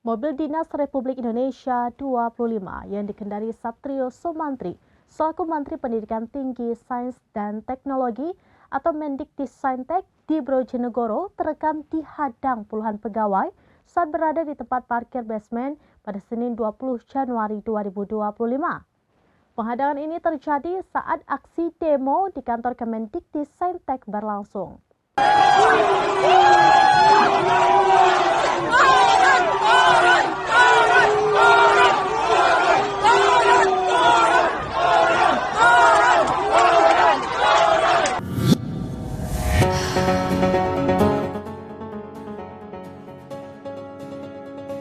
Mobil Dinas Republik Indonesia 25 yang dikendari Satrio Sumantri selaku Menteri Pendidikan Tinggi, Sains dan Teknologi atau Mendikbudristek di Bojonegoro terekam dihadang puluhan pegawai saat berada di tempat parkir basement pada Senin 20 Januari 2025. Penghadangan ini terjadi saat aksi demo di kantor Kemendikbudristek berlangsung.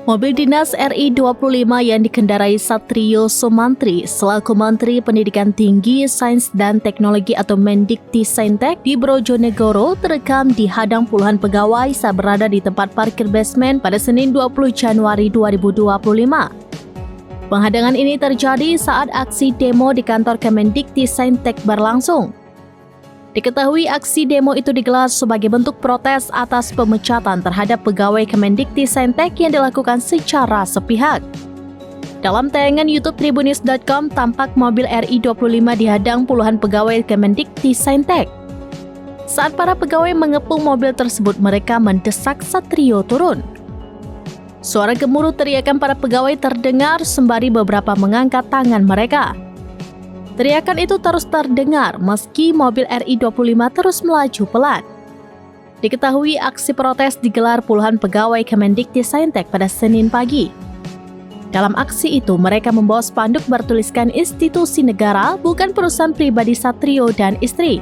Mobil Dinas RI 25 yang dikendarai Satrio Sumantri selaku Menteri Pendidikan Tinggi, Sains dan Teknologi atau Mendikbudristek di Bojonegoro terekam dihadang puluhan pegawai saat berada di tempat parkir basement pada Senin 20 Januari 2025. Penghadangan ini terjadi saat aksi demo di kantor Kemendikbudristek berlangsung. Diketahui aksi demo itu digelar sebagai bentuk protes atas pemecatan terhadap pegawai Kemendikbudristek yang dilakukan secara sepihak. Dalam tayangan YouTube Tribunnews.com tampak mobil RI 25 dihadang puluhan pegawai Kemendikbudristek. Saat para pegawai mengepung mobil tersebut, mereka mendesak Satrio turun. Suara gemuruh teriakan para pegawai terdengar sembari beberapa mengangkat tangan mereka. Teriakan itu terus terdengar meski mobil RI 25 terus melaju pelan. Diketahui aksi protes digelar puluhan pegawai Kemendikbudristek pada Senin pagi. Dalam aksi itu, mereka membawa spanduk bertuliskan institusi negara, bukan perusahaan pribadi Satrio dan istri.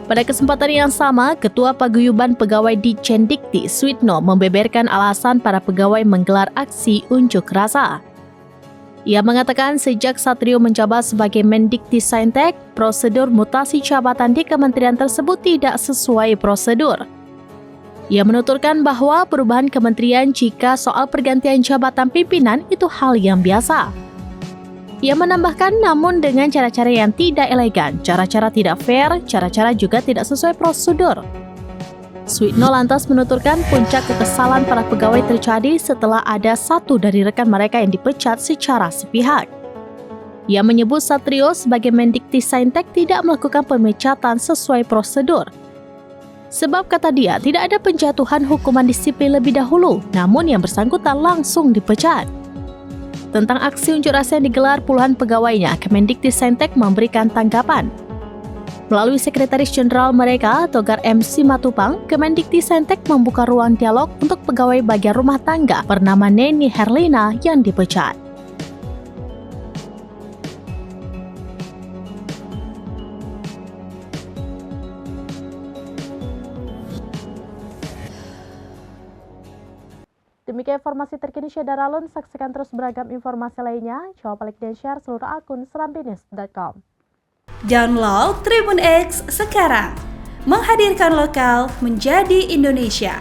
Pada kesempatan yang sama, Ketua Paguyuban Pegawai di Cendikti, Suitno, membeberkan alasan para pegawai menggelar aksi unjuk rasa. Ia mengatakan sejak Satrio menjabat sebagai Mendikbudristek, prosedur mutasi jabatan di kementerian tersebut tidak sesuai prosedur. Ia menuturkan bahwa perubahan kementerian jika soal pergantian jabatan pimpinan itu hal yang biasa. Ia menambahkan namun dengan cara-cara yang tidak elegan, cara-cara tidak fair, cara-cara juga tidak sesuai prosedur. Suitno lantas menuturkan puncak kekesalan para pegawai terjadi setelah ada satu dari rekan mereka yang dipecat secara sepihak. Ia menyebut Satrio sebagai Mendikbudristek tidak melakukan pemecatan sesuai prosedur. Sebab kata dia tidak ada penjatuhan hukuman disiplin lebih dahulu, namun yang bersangkutan langsung dipecat. Tentang aksi unjuk rasa yang digelar puluhan pegawainya, Kemendikbudristek memberikan tanggapan. Melalui Sekretaris Jenderal mereka, Togar M. Simatupang, Kemendikbudristek membuka ruang dialog untuk pegawai bagian rumah tangga bernama Neni Herlina yang dipecat. Demikian informasi terkini Syedara Alun, saksikan terus beragam informasi lainnya. Coba like dan share seluruh akun serambinnews.com. Download Tribun X sekarang, menghadirkan lokal menjadi Indonesia.